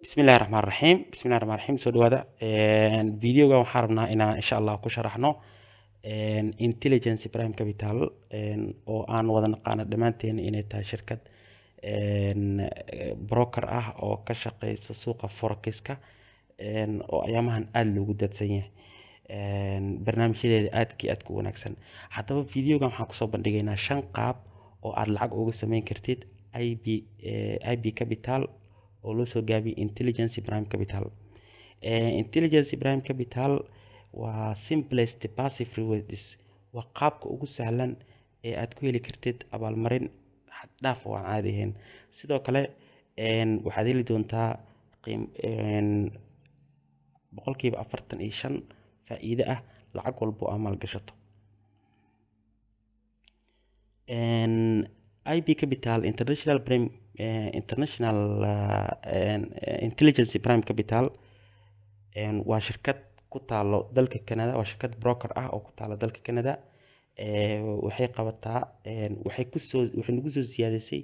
bismillahi raxmaan raxiim soo dhawaada videoga waxaan rabnaa inaan insha allah ku sharaxno intelligence prime capital oo aan wada naqaano dhammaanteen inay tahay shirkad broker ah oo ka shaqeysa suuqa forex-ka oo ayaamahan aada loogu daadsan yahay barnaamijyadeeda aadka u wanaagsan. Haddaba videogan waxaan kusoo bandhigaynaa 5 qaab oo aad lacag uga sameyn kartid IB capital oo loo soo gaabiyo intelligence prime capital. Intelligence prime capital waa simplest passive rewards, waa qaabka ugu sahlan ee aad ku heli kartid abaalmarin xad dhaaf oo aan caadi ahayn. Sidoo kale waxaad heli doontaa boqolkiiba 45 faa'iido ah lacag walbo oo aad gashato. IB capital international intelligence prime capital waa shirkad ku taalo dalka Canada, waa shirkad broker ah oo ku taalo dalka Canada. Waxay qabataa waxay nagu soo siyaadisay,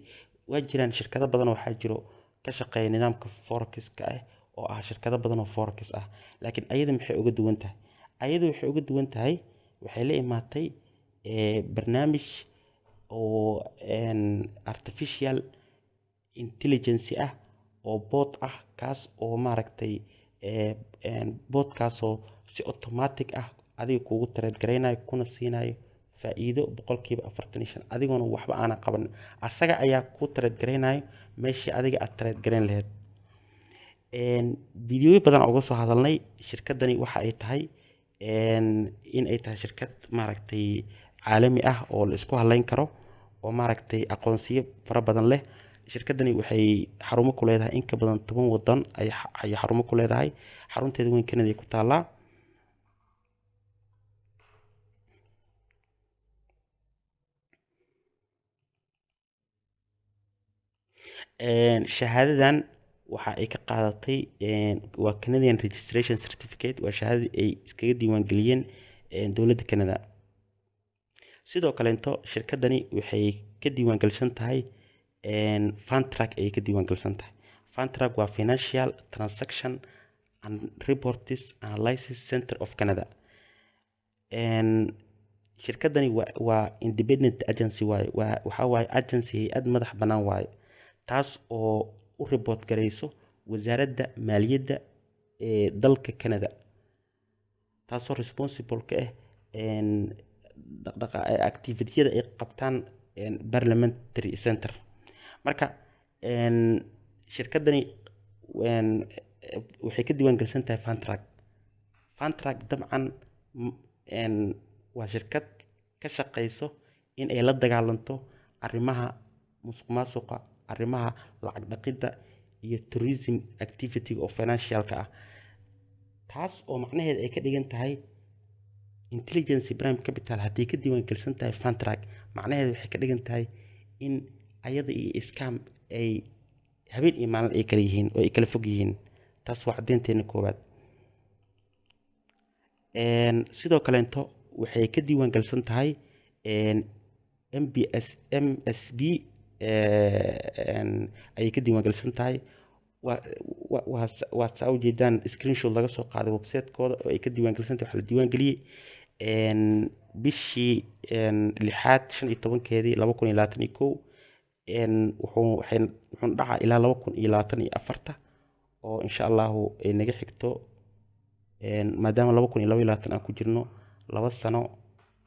waa jiraan shirkado badan oo waxaa jiro ka shaqeeya nidaamka forex-ka ah oo ah shirkado badan oo forex ah, laakiin ayada maxay uga duwan tahay? Ayadu waxay uga duwan tahay, waxay la imaatay barnaamij oo artificial intelligence ah oo bot ah, kaas oo maaragtay botkaasoo si automatic ah adiga kugu trade gareynayo kuna siinayo faa'iido boqolkiiba 45 adigoona waxba aanan qaban. Asaga ayaa ku trade gareynayo meeshii adiga aad trade gareyn lahayd. Videoyo badan uga soo hadalnay shirkadani waxa ay tahay in ay tahay shirkad maaragtay caalami ah oo la isku halayn karo oo maaragtay aqoonsiyo fara badan leh. Shirkadani waxay xarumo ku leedahay in ka badan 10 wadan ay xarumo ku leedahay. Xarunteeda weyn Canada ay ku taalaa. Shahaadadan waxa ay ka qaadatay waa Canadian Registration Certificate, waa shahaadada ay iskaga diiwaan geliyeen dowladda Canada. Sidoo kale shirkadani waxay ka diiwaan galsan tahay FundTrack ay ka diiwaan galsan tahay. FundTrack waa Financial Transaction and Reports Analysis Center of Canada. Shirkadani waa independent agency waxa waaye agency hay'ad madax bannaan waaye, taas oo u report gareyso wasaaradda maaliyadda ee dalka Canada, taasoo responsible ka ah activity-yada ay qabtaan parliamentary center. Marka shirkadani waxay ka diiwaan galsan tahay FundTrack. FundTrack dabcan waa shirkad ka shaqeyso in ay la dagaalanto arrimaha musuqmaasuqa, arrimaha lacag dhaqidda iyo tourism activity oo financial-ka ah. Taas oo macnaheedu ay ka dhigan tahay intelligence prime capital haddii ka diiwaan galsan tahay FundTrack, macnaheedu waxay ka dhigan tahay in ayada iyo scam ay habeen iyo maalin ay kala yihiin oo ay kala fog yihiin. Taas waa caddeynteena koowaad. Sidoo kale waxay ka diiwaan galsan tahay MSB ayay ka diiwaan galsan tahay. waa saa ujeedaan screenshot laga soo qaaday website-kooda oo ay ka diiwaan galsan tahay. Waxaa la diiwaan geliyey bishii 6aad 15keedii 2021 wuxuuna dhacaa ilaa 2024 oo insha allahu ay naga xigto maadaama 2022 aan ku jirno 2 sano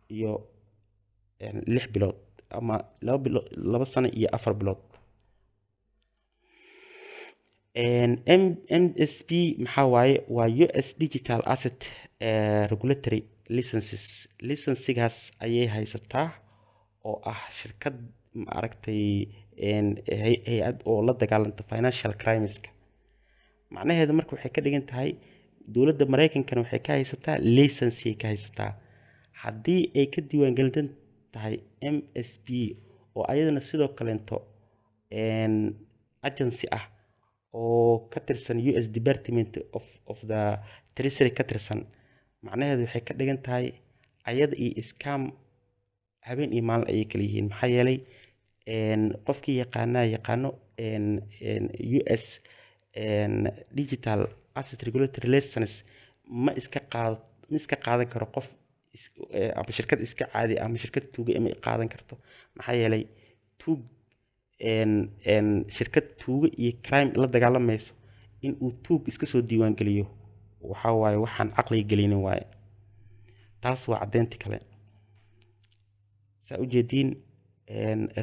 iyo 6 bilood ama 2 sano iyo 4 bilood. MSP maxaa waaye? waa US Digital Asset Regulatory licensigaas ayay haysataa oo ah shirkad maaragtay hay'ad oo la dagaalanta financial crimes-ka. Macnaheedu marka waxay ka dhigan tahay dowladda Mareykankana waxay ka haysataa license ay ka haysataa. Haddii ay ka diiwaan galsan tahay MSP oo ayadana sidoo kale agency ah oo ka tirsan US Department of the Treasury ka tirsan, macnaheedu waxay ka dhigan tahay ayada iyo scam habeen iyo maalin ayay kala yihiin. Maxaa yeelay qofkii yaqaano US digital asset regulatory license ma iska qaadan karo qof ama shirkad iska caadi ama shirkad tuuga ma qaadan karto. maxaa yeelay tuug shirkad tuuga iyo crime la dagaalamayso in uu tuug iska soo diiwaan geliyo waxa waaye waxaan caqliga gelinin waaye. taas waa caddeyntii kale. saa ujeediin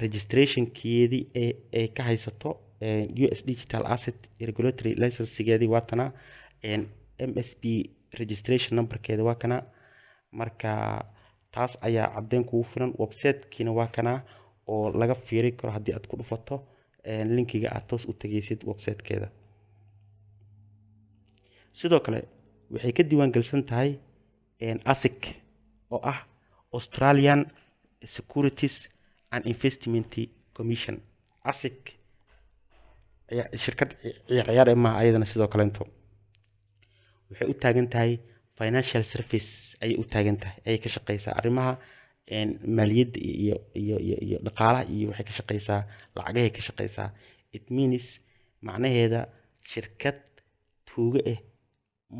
registrationkeedii ay ka haysato US digital asset regulatory licensegeedii waa tana, MSP registration numberkeeda waa kana. marka taas ayaa caddeyn kugu filan. websitekiina waa kana oo laga fiiri karo haddii aad ku dhufato linkiga aad toos u tagaysid websitekeeda. sidoo kale waxay ka diiwaangelsan tahay ASIC oo ah Australian Securities and Investment Commission. ASIC shirkad ciyaar maaha ayadana. sidoo kale waxay u taagan tahay financial service ayay u taagan tahay, ayay ka shaqeysaa arrimaha maaliyadda iyo dhaqaalaha iyo waxay ka shaqeysaa lacagahay ka shaqeysaa. it means macnaheeda shirkad tuuga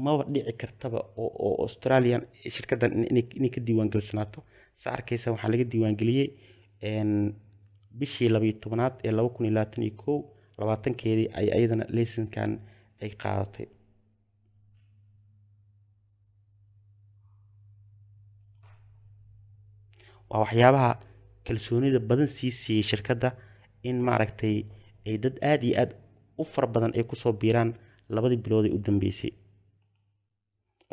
maba dhici kartaba oo Australian shirkadan inay ka diiwaangelsanaato. saa arkaysa waxaa laga diiwaangeliyey bishii 12aad ee 2021 20keedii ay ayadana licensekan ay qaadatay. waa waxyaabaha kalsoonida badan sii siiyey shirkadda in maaragtay ay dad aad iyo aad u fara badan ay kusoo biiraan 2 bilood ee u dambeysay.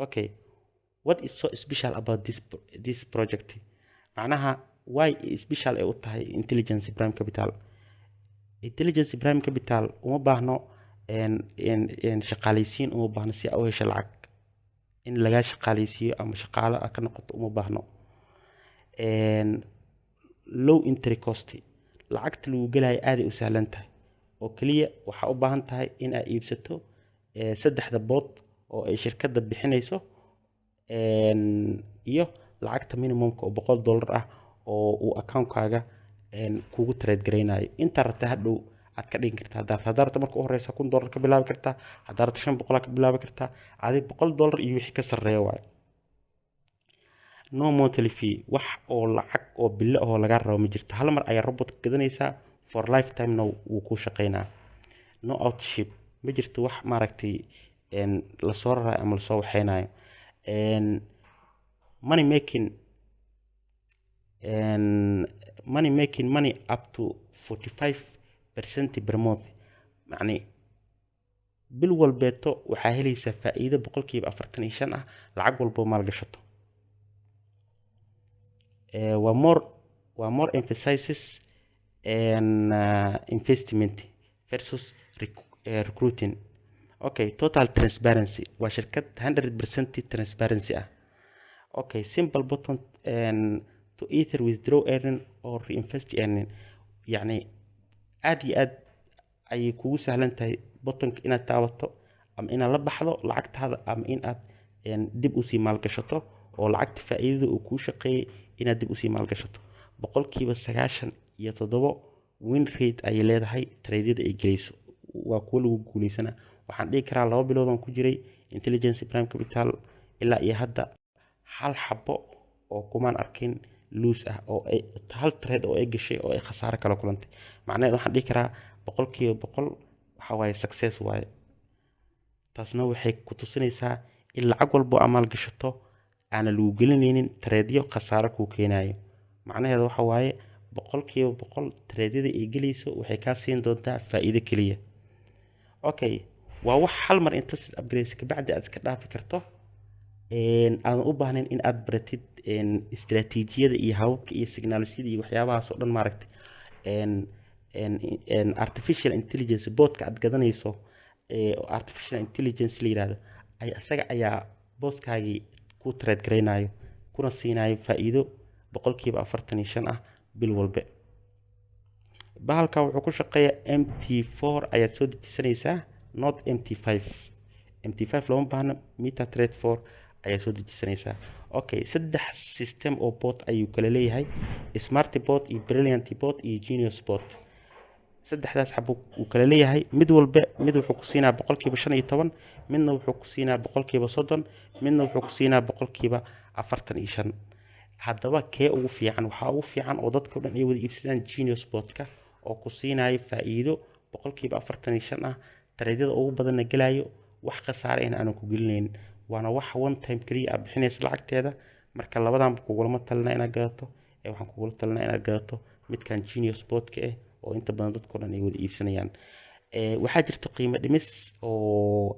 okay, what is so special about this project? macnaha why special ay u tahay Intelligence Prime Capital? Intelligence Prime Capital uma baahno shaqaaleysiin, uma baahno si ay u hesho lacag in laga shaqaaleysiiyo ama shaqaale ka noqoto, uma baahno. low entry cost, lacagta lagu gelayo aad ay u sahlan tahay oo kaliya waxa u baahan tahay in aad iibsato 3 bood oo ay shirkadda bixinayso iyo lacagta minimumka oo $100 ah oo uu account-kaaga kugu trade gareynayo. inta rabta hadhow aad ka dhigin kartaa. haddaad rabto marka u horeysa $1,000 ka bilaabi kartaa, haddaad rabto $500 ka bilaabi kartaa, adiga $100 iyo wixii ka sarreeya waaye. no monthly fee, wax oo lacag oo bille oo laga rabo ma jirto. hal mar ayaa robot gadanaysaa for lifetime now wuu ku shaqeynaa. no outship, ma jirto wax maaragtay la soo rarayo ama la soo waxeynayo. money making money up to 45% per month. يعني bil walbeeto waxaa helaysaa faa'iido 45% ah lacag walbo maal gashato. waa more emphasizes investment versus recruiting. okay, total transparency, waa shirkad 100% transparency ah. okay, simple button to either withdraw earning or reinvest earning. يعني aad iyo aad ayay kugu sahlan tahay buttonka inaad taabato ama inaad la baxdo lacagtaada ama inaad dib usii maalgashato oo lacagta faa'iidada uu kuu shaqeeyay inaad dib usii maalgashato. 97% win rate ayay leedahay tradeada ay gelayso. waa kuwa lagu guuleysana. waxaan dhihi karaa 2 bilood aan ku jiray Intelligence Prime Capital ilaa iyo hadda hal xabo oo kumaan arkin loose ah oo ay hal trade oo ay gashay oo ay khasaare kala kulantay. macnaheedu waxaan dhihi karaa 100% waxa waaye success waaye. taasna waxay ku tusinaysaa in lacag walbo amaal gashato aan lagu gelinaynin tradeyo khasaare ku keenayo. macnaheedu waxa waaye 100% tradeada ay gelayso waxay ka siin doontaa faa'iido kaliya. okay, waa wax hal mar inta sid upgrade ka bacdi aad iska dhaafi karto aan u baahnayn in aad baratid istiraatiijiyada iyo hababka iyo signaalsyada iyo waxyaabahaas oo dhan maaragtay artificial intelligence boodka aad gadanayso artificial intelligence la yiraahdo asaga ayaa booskaagii ku trade gareynayo kuna siinayo faa'iido 45% ah bil walba. bahalka wuxuu ku shaqeeyaa MT4 ayaad soo dejisanaysaa, not MT5. MT5 lama baahna, MetaTrader 4 ayaad soo dejisanaysaa. okay, 3 system oo bot ayuu kala leeyahay: smart bot iyo brilliant bot iyo genius bot. saddexdaas xabo uu kala leeyahay mid walba mid wuxuu ku siinaa boqolkiiba 15 midna wuxuu ku siinaa boqolkiiba 30 midna wuxuu ku siinaa boqolkiiba 45 haddaba kee ugu fiican waxaa ugu fiican oo dadka dhan ay wada iibsadaan Genius Sportka oo ku siinaya faa'iido boqolkiiba 45 ah tareedada ugu badanna galayo wax khasaare ah aan ku gelinayn waana wax one time kaliya aad bixinaysa lacagteeda marka labadan kugulama talina inaad gadato waxaan kugula talina inaad gadato midkan Genius Sportka oo inta badan dadka dhan ay wada iibsanayaan waxaa jirta qiimo dhimis oo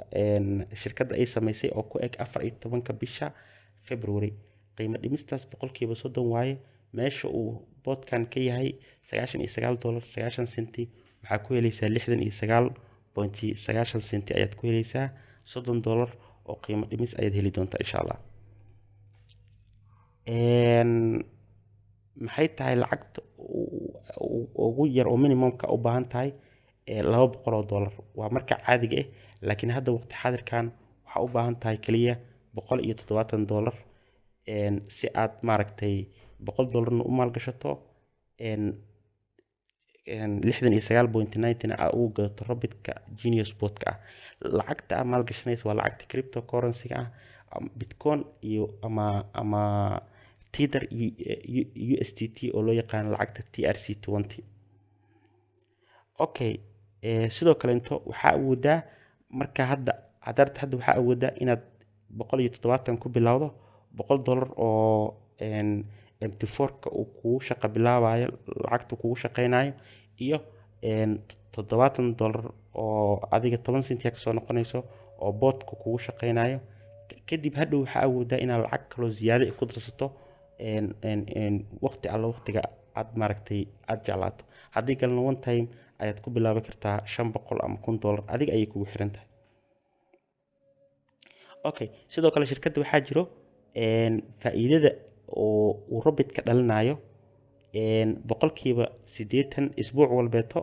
shirkadda ay sameysay oo ku eg 14 bisha February qiimo dhimistaas boqolkiiba 30 waaye meesha uu boodkan ka yahay $99.90 waxaa ku helaysaa 69.90 ayaad ku helaysaa $30 oo qiimo dhimis ayaad heli doontaa insha Allah maxay tahay lacagta ugu yar oo minimumka u baahan tahay $200 waa marka caadiga ah laakiin hadda waqti xaadirkan waxa u baahan tahay kaliya $170 si aad maaragtay $100 u maalgashato 69.90 ugu gadato robitka Genius Sportka lacagta aad maalgashanayso waa lacagta cryptocurrency bitcoin iyo ama tether USDT oo loo yaqaan lacagta TRC20 okay sidoo kale inta waxa awoodaa marka hadda waxa awoodaa inaad 170 ku bilowdo $100 oo MT4ka uu kugu shaqo bilaabayo lacagtu kugu shaqeynayo iyo $70 oo adiga 10 senti ka soo noqonayso oo boodku kugu shaqeynayo kadib hadhow waxa awoodaa inaad lacag kale ziyaado ku darsato waqti alla waqtiga aad maaragtay aad jeclaato haddii kalena one time ayaad ku bilaabi kartaa $500 ama $1000 adiga ayay kugu xiran tahay okay sidoo kale shirkadda waxaa jiro faa'iidada oo uu robitka dhalinayo boqolkiiba 80 isbuuc walbeeto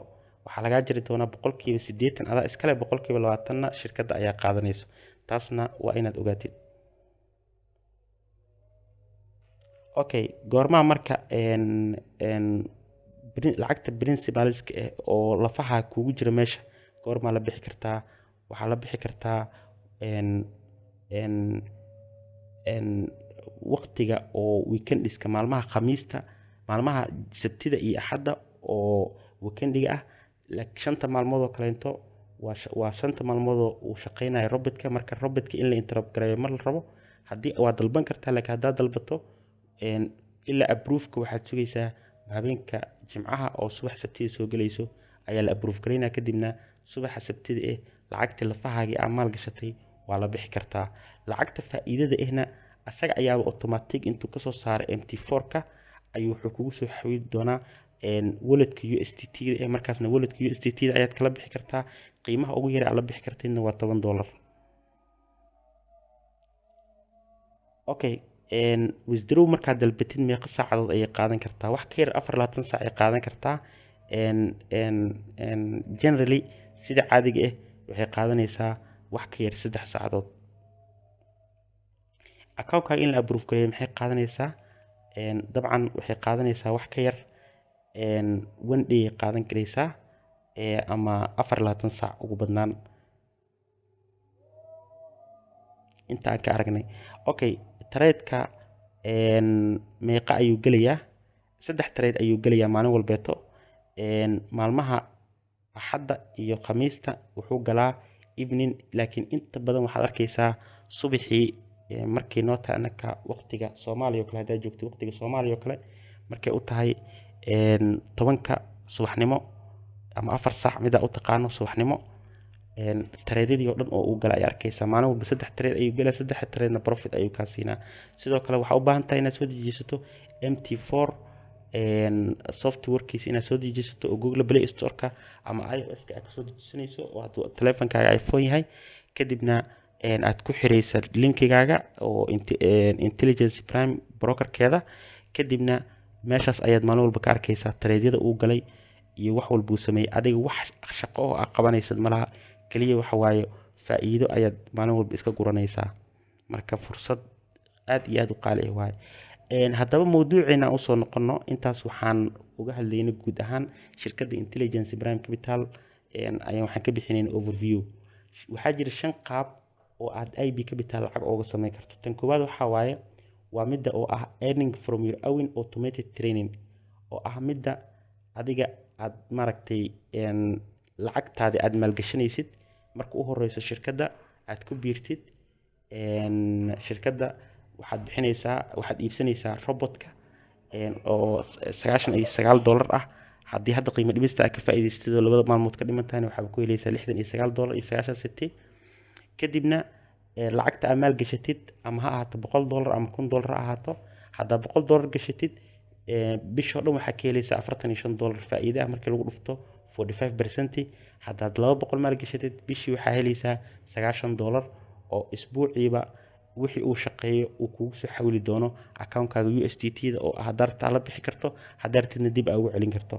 waxaa laga jiri doonaa boqolkiiba 80 adaa iskale boqolkiiba 20na shirkadda ayaa qaadanayso taasna waa inaad ogaatid okay goorma marka lacagta principalska oo lafaha kugu jira meesha goorma la bixi kartaa waxaa la bixi kartaa waqtiga oo weekendiska maalmaha khamiista maalmaha sabtida iyo axadda oo weekendiga ah shanta maalmood oo kaleento waa shanta maalmood oo uu shaqeynayo robitka marka robitka in la interrupt gareeyo mar la rabo haddii waa dalban kartaa laakiin haddaad dalbato ilaa approve-ka waxaad sugaysaa habeenka jimcaha oo subax sabtida soo gelayso ayaa la approve gareynaa kadibna subaxa sabtida lacagtii lafahaagii aad maal gashatay waa la bixi kartaa lacagta faa'iidada ahna asaga ayaaba automatic intuu kasoo saaray MT4ka ayuu wuxuu kugu soo xawili doonaa walletka USDT markaasna walletka USDT ayaad kala bixi kartaa qiimaha ugu yar aad la bixi kartayna waa $10 okay withdraw markaad dalbatid meeqa saacadood ayay qaadan kartaa wax ka yar 24 saac ay qaadan kartaa generally sida caadiga waxay qaadanaysaa wax ka yar 3 saacadood account-ka in la approve gareeyo maxay qaadanaysaa dabcan waxay qaadanaysaa wax ka yar 1 day qaadan karaysaa ama 24 saac ugu badnaan inta aan ka aragnay okay trade-ka meeqa ayuu gelayaa 3 trade ayuu gelayaa maalin walbeeto maalmaha axadda iyo khamiista wuxuu galaa evening laakiin inta badan waxaad arkaysaa subaxii markii noo tahay anaka waqtiga Soomaaliya kale hadaa joogto waqtiga Soomaaliya kale markay u tahay 10ka subaxnimo ama 4 saac mid u taqaano subaxnimo trade-yadii oo dhan oo uu galay arkaysaa maalin walba 3 trade ayuu galaa 3 trade-na profit ayuu ka siinaa sidoo kale waxa u baahan tahay inaad soo dejisato MT4 software-kiisa inaad soo dejisato oo Google Play Store-ka ama iOS-ka aad soo dejisanayso oo hadduu taleefankaaga iPhone yahay kadibna aad ku xiraysaa linkigaaga oo Intelligence Prime broker-keeda kadibna meeshaas ayaad maalin walba ka arkaysaa trade-yada uu galay iyo wax walba uu sameeyay adiga wax shaqo oo aad qabanaysid malaha kaliya waxa waaye faa'iido ayaad maalin walba iska guranaysaa marka fursad aad iyo aad u qaali ah waaye haddaba mawduuceena aan usoo noqono intaas waxaan uga hadlaynay guud ahaan shirkadda Intelligence Prime Capital ayaan waxaan ka bixinaynay overview. waxaa jira 5 qaab oo aad IB Capital lacag uga samayn karto. tan koowaad waxaa waaye waa midda oo ah earning from your own automated training, oo ah midda adiga aad maaragtay lacagtaada aad maalgashanaysid marka u horeyso shirkadda aad ku biirtid. shirkadda waxaad iibsanaysaa robotka oo $99 ah. haddii hadda qiimo dhimista aad ka faa'iidaystid oo labada maalmood ka dhiman tahayna waxaad ku helaysaa $69.90. kadibna lacagta aad maal gashatid ama ha ahaato $100 ama $1000 ha ahaato. haddaad $100 gashatid bishoo dhan waxaad ka helaysaa $45 faa'iido ah markii lagu dhufto 45%. haddaad 200 maal gashatid bishii waxaa helaysaa $90 oo isbuuciiba wixii uu shaqeeyo uu kugu soo xawili doono account-kaaga USDT-da oo haddaad rabto la bixi karto, haddaad rabtidna dib ugu celin karto.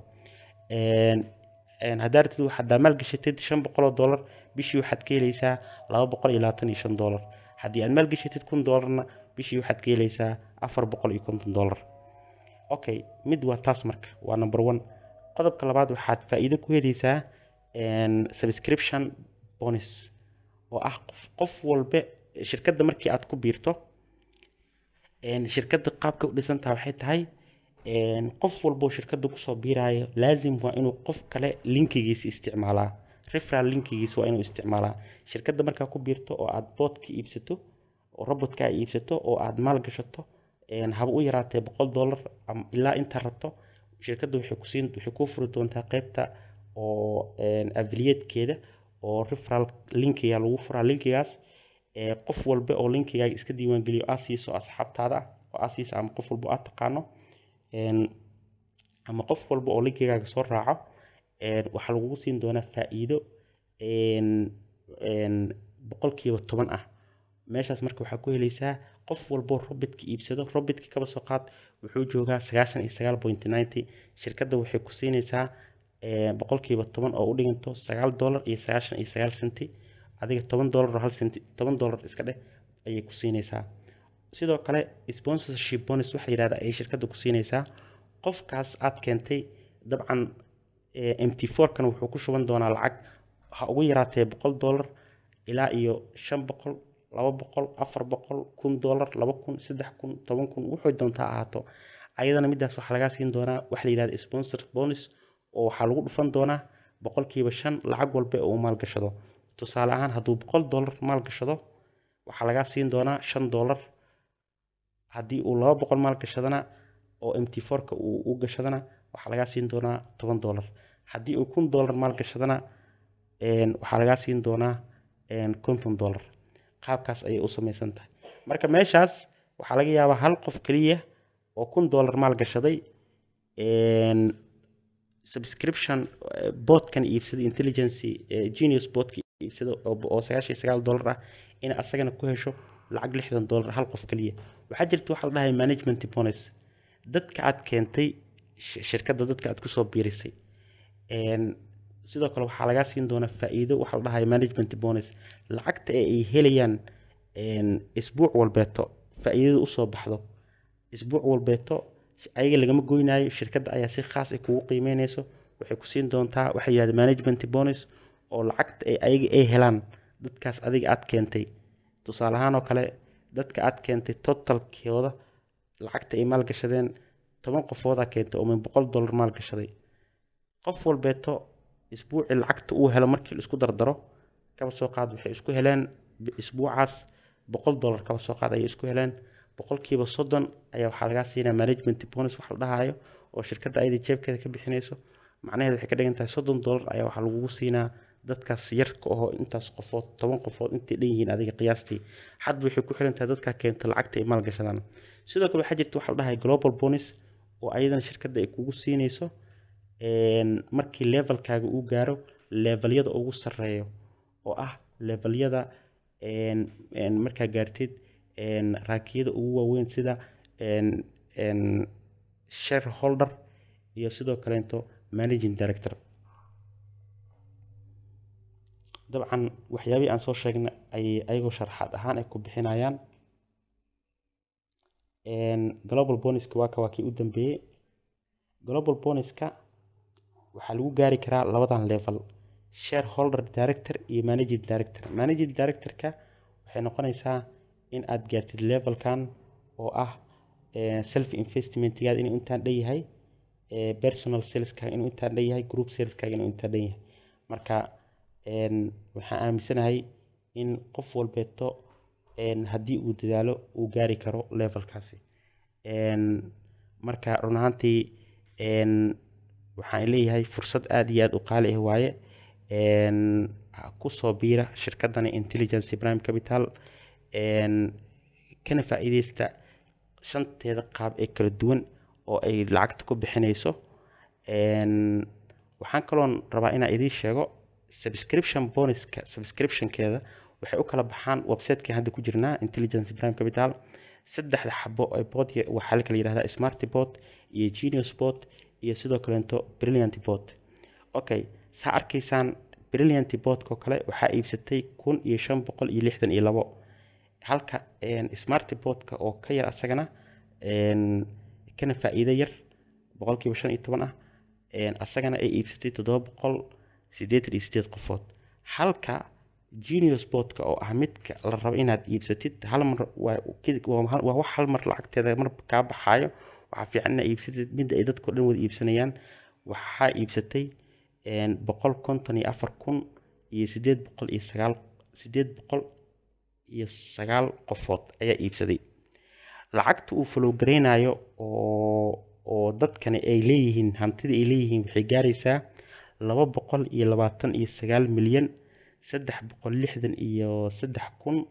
haddaad rabtid waxaad maal gashatid $500 bishii waxaad ka helaysaa $225. haddii aad maal gashatid $1000na bishii waxaad ka helaysaa $450. okay, mid waa taas marka waa number 1. qodobka labaad waxaad faa'iido ku helaysaa subscription bonus oo ah qof walba shirkadda markii aad ku biirto. shirkadda qaabka u dhisan tahay waxay tahay qof walba oo shirkadda ku soo biirayo laazim waa inuu qof kale linkigiisa isticmaalaa, referral linkigiisa waa inuu isticmaalaa. shirkadda markaa ku biirto oo aad boodka iibsato oo robotka ay iibsato oo aad maal gashato haba u yaraatee $100 ilaa inta rabto, shirkadda waxay ku furi doontaa qaybta oo affiliate-keeda oo referral linkiga lagu furaa. linkigaas qof walba oo linkigaaga iska diiwaan geliyo aad siiso asxaabtaada oo aad siiso ama qof walba aad taqaano ama qof walba oo linkigaaga soo raaco waxaa lagugu siin doonaa faa'iido 10% ah. meeshaas marka waxaa ku helaysaa qof walba robotka iibsado. robotka kaba soo qaad wuxuu joogaa 99.90. shirkadda waxay ku siinaysaa 10% oo u dhiganto $9.99. adiga $10 hal senti $10 iska dheh ayay ku siinaysaa. sidoo kale sponsorship bonus waxa yiraahdaa ay shirkadda ku siinaysaa qofkaas aad keentay. dabcan MT4 kan wuxuu ku shuban doonaa lacag ha ugu yaraatee $100 ilaa iyo $500 $200 $400 $1000 $2000 $3000 $10000 wuxuu doontaa ahaato. ayadana midaas waxa laga siin doonaa waxa la yiraahdo sponsor bonus oo waxa lagu dhufan doonaa 5% lacag walba oo maal gashado. tusaale ahaan hadduu $100 maal gashado waxaa laga siin doonaa $5. haddii uu 200 maal gashadana oo MT4ka uu gashadana waxaa laga siin doonaa $10. haddii uu $1000 maal gashadana waxaa laga siin doonaa $50. qaabkaas ayay u samaysan tahay. marka meeshaas waxaa laga yaabaa hal qof kaliya oo $1000 maal gashaday subscription botkan iibsaday Intelligence Genius botka iibsado oo $99 ah in asagana ku hesho lacag $60 hal qof kaliya. waxaa jirta waxa la dhahay management bonus. dadka aad keentay shirkadda dadka aad ku soo biirisay sidoo kale waxaa laga siin doonaa faa'iido waxa la dhahay management bonus. lacagta ay helayaan isbuuc walbeeto faa'iidada u soo baxdo isbuuc walbeeto ayaga lagama goynayo. shirkadda ayaa si khaas ah kugu qiimeynayso waxay ku siin doontaa waxa yiraahdo management bonus oo lacagta ayaga ay helaan dadkaas adiga aad keentay. tusaale ahaan oo kale dadka aad keentay totalkooda lacagta ay maal gashadeen 10 qofooda keentay oo $100 maal gashaday. qof walbeeto isbuuci lacagta uu helo markii la isku dardaro kaba soo qaad waxay isku heleen isbuucaas $100 kaba soo qaad ayay isku heleen. 30% ayaa waxaa laga siinaa management bonus wax la dhahayo oo shirkadda ayada jeebkeeda ka bixinayso. macnaheedu waxay ka dhigan tahay $30 ayaa waxaa lagugu siinaa dadkaas yarka oo intaas qofood 10 qofood intay dhan yihiin adiga qiyaastii. hadba waxay ku xiran tahay dadka keenta lacagta ay maal gashadaan. sidoo kale waxaa jirta waxa la dhahay global bonus oo ayadana shirkadda ay kugu siinayso markii levelkaaga uu gaaro level-yada ugu sareeyo oo ah level-yada markaa gaartid raakiyada ugu waaweyn sida shareholder iyo sidoo kaleeto managing director. dabcan waxyaabihii aan soo sheegnay ayagoo sharaxaad ahaan ay ku bixinayaan global bonuska waa kii u dambeeyay. global bonuska waxaa lagu gaari karaa labadan level, shareholder director iyo managing director. managing directorka waxay noqonaysaa in aad gaartid levelkan oo ah self investmentgaada inuu intaan dhan yahay, personal saleska inuu intaan dhan yahay, group saleska inuu intaan dhan yahay. marka waxaan aaminsanahay in qof walbeeto haddii uu dadaalo uu gaari karo levelkaasi. marka run ahaantii waxaan leeyahay fursad aad iyo aad u qaali ah waaye. kusoo biira shirkadani Intelligence Prime Capital, kana faa'iideysta shanteeda qaab ee kala duwan oo ay lacagta ku bixinayso. waxaan kaloon rabaa inaan idiin sheego subscription bonuska subscriptionkeeda waxay u kala baxaan website-kan hadda ku jirnaa Intelligence Prime Capital. saddexda xabo ee bot waxaa la kala yiraahdaa Smart Bot iyo Genius Bot iyo sidoo kaleeto Brilliant Bot. okay, saa arkaysaan Brilliant Bot ko kale waxaa iibsatay 1562, halka Smart Bot-ka oo ka yar asagana kana faa'iido yar 15% ah asagana ay iibsatay 788 qofood, halka Genius Bot-ka oo ah midka la rabo inaad iibsatid hal mar waa wax hal mar lacagteeda mar ka baxayo. waxaa fiican inaad iibsatid mid ay dadku dhan wada iibsanayaan. waxaa iibsatay 154,809 qofood ayaa iibsaday. lacagta uu follow gareynayo oo dadkani ay leeyihiin, hantida ay leeyihiin waxay gaaraysaa 229,363,000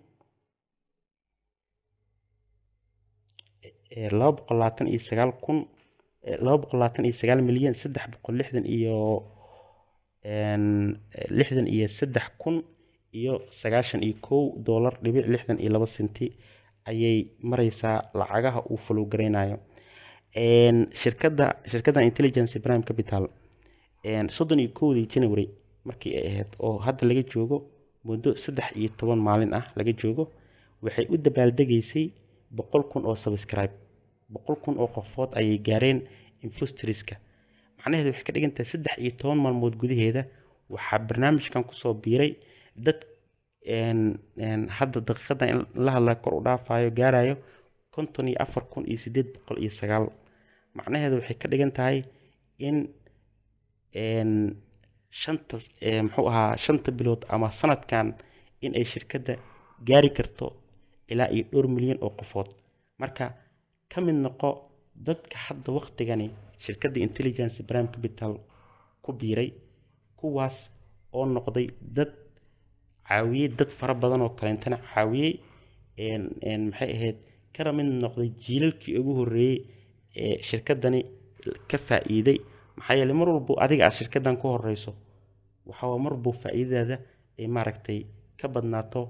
$293,091.62 ayay maraysaa lacagaha uu follow gareynayo. shirkadda Intelligence Prime Capital 31 January markii ay ahayd oo hadda laga joogo muddo 13 maalin ah laga joogo, waxay u dabaaldegaysay 100,000 oo subscribe, 100,000 oo qofood ayay gaareen investorska. macnaheedu waxay ka dhigan tahay 13 maalmood gudaheeda waxaa barnaamijkan kusoo biiray dad hadda daqiiqadan in la hadla kor u dhaafayo gaarayo 54,809. macnaheedu waxay ka dhigan tahay in shanta bilood ama sanadkan in ay shirkadda gaari karto ilaa iyo 2 milyan oo qofood. marka ka mid noqo dadka hadda waqtigani shirkadda Intelligence Prime Capital ku biiray, kuwaas oo noqday dad caawiyey dad fara badan oo kaleentana caawiyey. maxay ahayd kana mid noqday jiilalkii ugu horreeyay ee shirkaddani ka faa'iiday. maxaa yeelay mar walbo adiga aad shirkaddan ku horeyso waxaa mar walbo faa'iidada ay maaragtay ka badnaato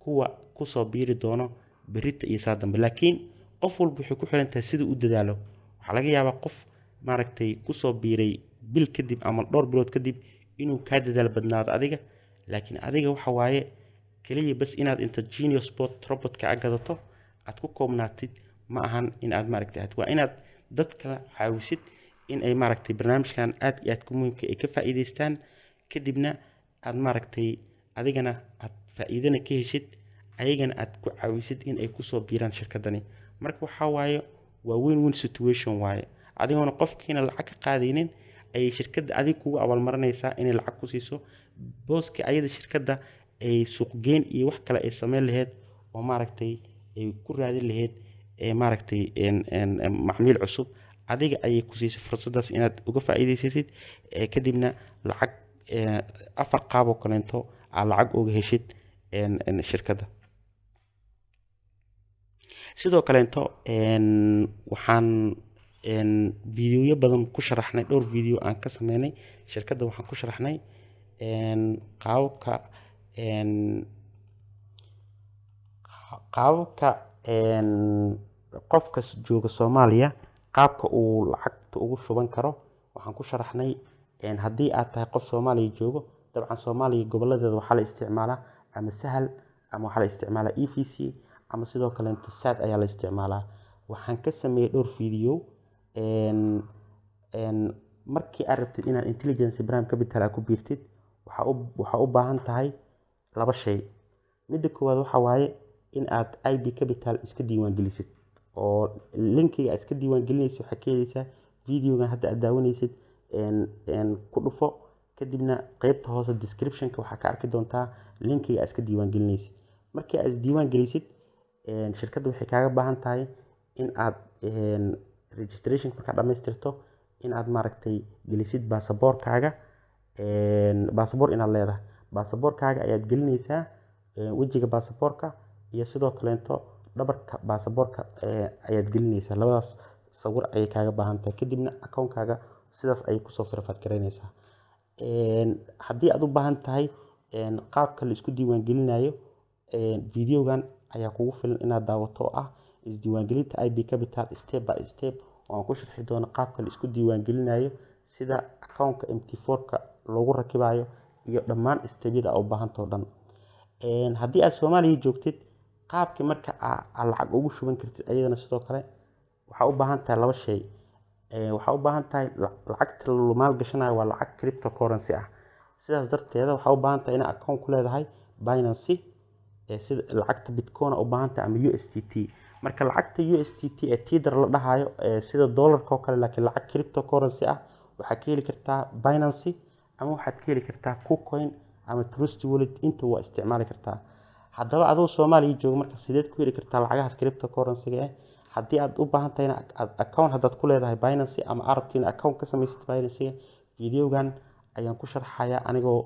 kuwa kusoo biiri doono berita iyo saa dambe. laakiin qof walba wuxuu ku xiran tahay sida uu dadaalo. waxaa laga yaabaa qof maaragtay kusoo biiray bil kadib ama dhowr bilood kadib inuu kaa dadaal badnaado adiga, laakiin adiga waxa waaye kaliya bas inaad inta Genius Bot robotka aad gadato aad ku koobnaatid ma ahan in aad maaragtay waa inaad dad kala caawisid in ay maaragtay barnaamijkan aad iyo aad ku muhiimka ay ka faa'iideystaan, kadibna aad maaragtay adigana aad faa'iidana ka heshid, ayagana aad ku caawisid in ay kusoo biiraan shirkaddani. marka waxaa waaye waa win-win situation waaye. adigoona qofkiina lacag ka qaadaynin ayay shirkadda adig kugu abaalmarinaysaa inay lacag ku siiso booska ayada shirkadda ay suuqgeyn iyo wax kale ay sameyn lahayd oo maaragtay ay ku raadin lahayd maaragtay macmiil cusub. adiga ayay ku siisay fursadaas inaad uga faa'iideysasid, kadibna lacag 4 qaab oo kaleento aad lacag uga heshid shirkadda. sidoo kaleento waxaan fiidiyoyo badan ku sharaxnay, dhowr fiidiyo aan ka sameynay shirkadda. waxaan ku sharaxnay qaababka qofka jooga Soomaaliya qaabka uu lacagta ugu shuban karo. waxaan ku sharaxnay haddii aad tahay qof Soomaaliya joogo, dabcan Soomaaliya goboladeeda waxaa la isticmaalaa ama sahal ama waxaa la isticmaalaa EVC ama sidoo kale sad ayaa la isticmaalaa. waxaan ka sameeyay dhowr video markii aad rabtid inaad intelligence prime capital aad ku biirtid waxaa u baahan tahay laba shay. midda koowaad waxaa waaye in aad IB capital iska diiwaan gelisid oo linkiga aad iska diiwaan gelinaysid waxaa ka helaysaa videogan hadda aad daawanaysid ku dhufo kadibna qaybta hoose description-ka waxaa ka arki doontaa linkiga aad iska diiwaan gelinaysid. markii aad isdiiwaan gelisid shirkadda waxay kaaga baahan tahay in aad registration markaa dhamaystirto in aad maaragtay gelisid baasaboorkaaga baasaboor inaad leedahay. baasaboorkaaga ayaad gelinaysaa wejiga baasaboorka iyo sidoo kaleeto dhabarka baasaboorka ayaad gelinaysaa. labadaas sawir ayay kaaga baahan tahay kadibna akoonkaaga sidaas ayay kusoo verify garaynaysaa. haddii aad u baahan tahay qaabka la isku diiwaan gelinayo videogan ayaa kugu filan inaad daawato oo ah isdiiwaangelinta IB capital step by step oo aan ku sharxi doono qaabka la isku diiwaan gelinayo sida akoonka MT4ka loogu rakibayo iyo dhammaan stebyada u baahanto dhan. haddii aad Soomaaliya joogtid qaabkii marka aad lacag ugu shuban kartid ayadana sidoo kale waxaa u baahan tahay laba shay. waxaa u baahan tahay lacagta la maal gashanayo waa lacag cryptocurrency ah. sidaas darteeda waxaa u baahan tahay inaad akoon ku leedahay Binance sida lacagta Bitcoin u baahan tahay ama USDT. marka lacagta USDT ee Tether la dhahayo sida dollarka oo kale laakiin lacag cryptocurrency ah waxaa ka heli kartaa Binance ama waxaad ka heli kartaa KuCoin ama Trust Wallet inta waa isticmaali kartaa. haddaba adoo Soomaaliya jooga marka sideed ku heli kartaa lacagahaas cryptocurrency-ga haddii aad u baahan tahay inaad account haddaad ku leedahay Binance ama aad rabto inaad account ka samaysid Binance videogan ayaan ku sharxayaa anigoo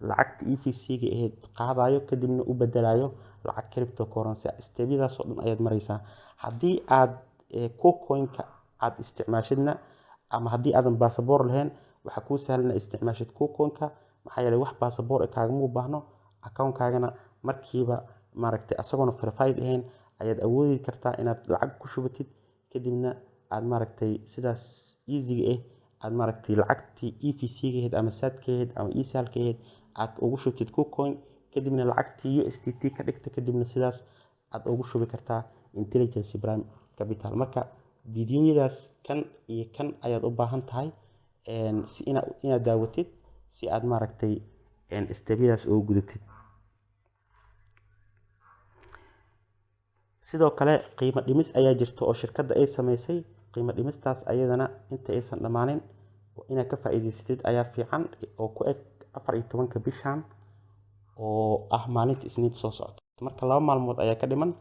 lacagta EVC-ga ahayd qaadayo kadibna u bedelayo lacag cryptocurrency stebyadaas oo dhan ayaad maraysaa. haddii aad KuCoin-ka aad isticmaashidna ama haddii aadan baasaboor lahayn waxaa kuu sahlan inaad isticmaashid KuCoin-ka maxaa yeelay wax baasaboor kaagama u baahno akoonkaagana markiiba maaragtay asagoona verified ahayn ayaad awoodi kartaa inaad lacag ku shubatid kadibna aad maaragtay sidaas easy-ga aad maaragtay lacagtii EVC-ga ahayd ama SAT-ka ahayd ama e-salka ahayd aad ugu shubtid KuCoin kadibna lacagtii USDT ka dhigta kadibna sidaas aad ugu shubi kartaa intelligence prime capital. marka videoyadaas kan iyo kan ayaad u baahan tahay si inaad daawatid si aad maaragtay stebyadaas ugu gudubtid. sidoo kale qiimo dhimis ayaa jirta oo shirkadda ay samaysay. qiimo dhimistaas ayadana inta aysan dhammaanin inaad ka faa'iidaysatid ayaa fiican oo ku eg 14 bishan oo ah maalinta Isniinta soo socota. marka 2 maalmood ayaa ka dhiman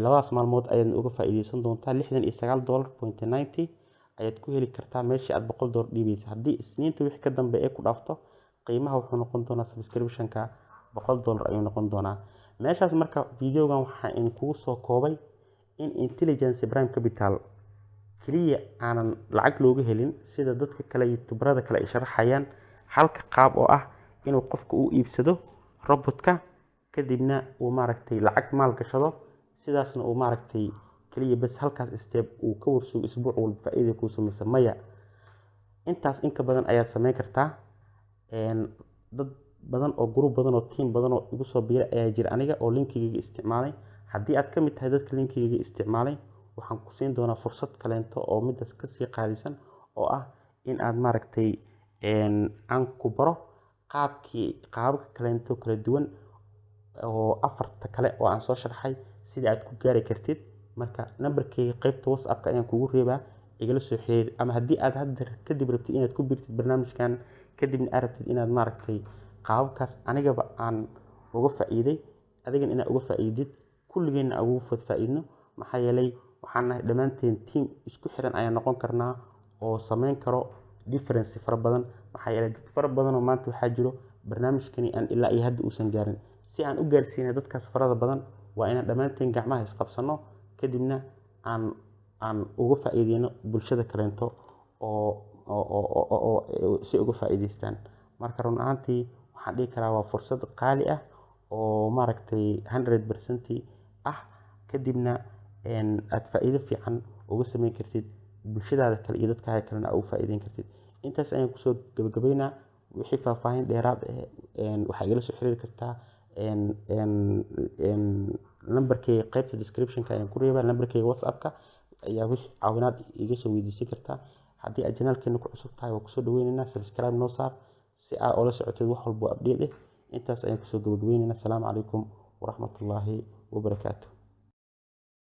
labadaas maalmood ayaad uga faa'iidaysan doontaa $69.90 ayaad ku heli kartaa meeshii aad $100 dhiibaysa. haddii Isniinta wixii ka dambe ay ku dhaafto qiimaha wuxuu noqon doonaa subscription-ka $100 ayuu noqon doonaa. meeshaas marka videogan waxaa in kugu soo koobay in intelligence prime capital kaliya aanan lacag looga helin sida dadka kale youtuberada kale ay sharaxayaan halka qaab oo ah inuu qofku u iibsado robotka kadibna uu maaragtay lacag maal gashado sidaasna uu maaragtay kaliya bas halkaas step uu ka warsugo isbuuc walba faa'iido ku samaysa maya intaas in ka badan ayaad samayn kartaa. dad badan oo group badan oo team badan oo igu soo biiray ayaa jira aniga oo linkigayga isticmaalay. haddii aad ka mid tahay dadka linkigayga isticmaalay waxaan ku siin doonaa fursad kaleento oo midaas ka sii qaalisan oo ah in aad maaragtay aan ku baro qaababka kaleento kala duwan oo afarta kale oo aan soo sharxay sida aad ku gaari kartid. marka numberkayga qaybta WhatsApp-ka ayaan kugu reebaa igala soo xiriir ama haddii aad hadda kadib rabtid inaad ku biirtid barnaamijkan kadibna aad rabtid inaad maaragtay qaababkaas anigaba aan uga faa'iiday adigana inaad uga faa'iidid kulligeena aan ugu faa'iidno maxaa yeelay waxaan nahay dhammaanteen team isku xiran ayaan noqon karnaa oo samayn karo difference fara badan maxaa yeelay dad fara badan oo maanta waxaa jiro barnaamijkani aan ilaa iyo hadda uusan gaarin. si aan u gaarsiinay dadkaas farada badan waa inaan dhammaanteen gacmaha isqabsano kadibna aan uga faa'iideyno bulshada kaleento oo si uga faa'iidaystaan. marka run ahaantii waxaan dhihi karaa waa fursad qaali ah oo maaragtay 100% ah kadibna aad faa'iido fiican uga samayn kartid bulshadaada kale iyo dadkaaga kalena aad u faa'iideyn kartid. intaas ayaan kusoo gabagabaynaa. wixii faahfaahin dheeraad waxaa igala soo xiriiri kartaa numberkayga qaybta description-ka ayaan ku reebaa numberkayga WhatsApp-ka ayaa wixii caawinaad iga soo weydiisan kartaa. haddii aad janaalkeena ku cusub tahay waa kusoo dhaweynaynaa, subscribe noo saar si aad ula socotid wax walbo update intaas ayaan kusoo gabagabaynaynaa. Asalaamu calaykum waraxmatullaahi wabarakaatuh.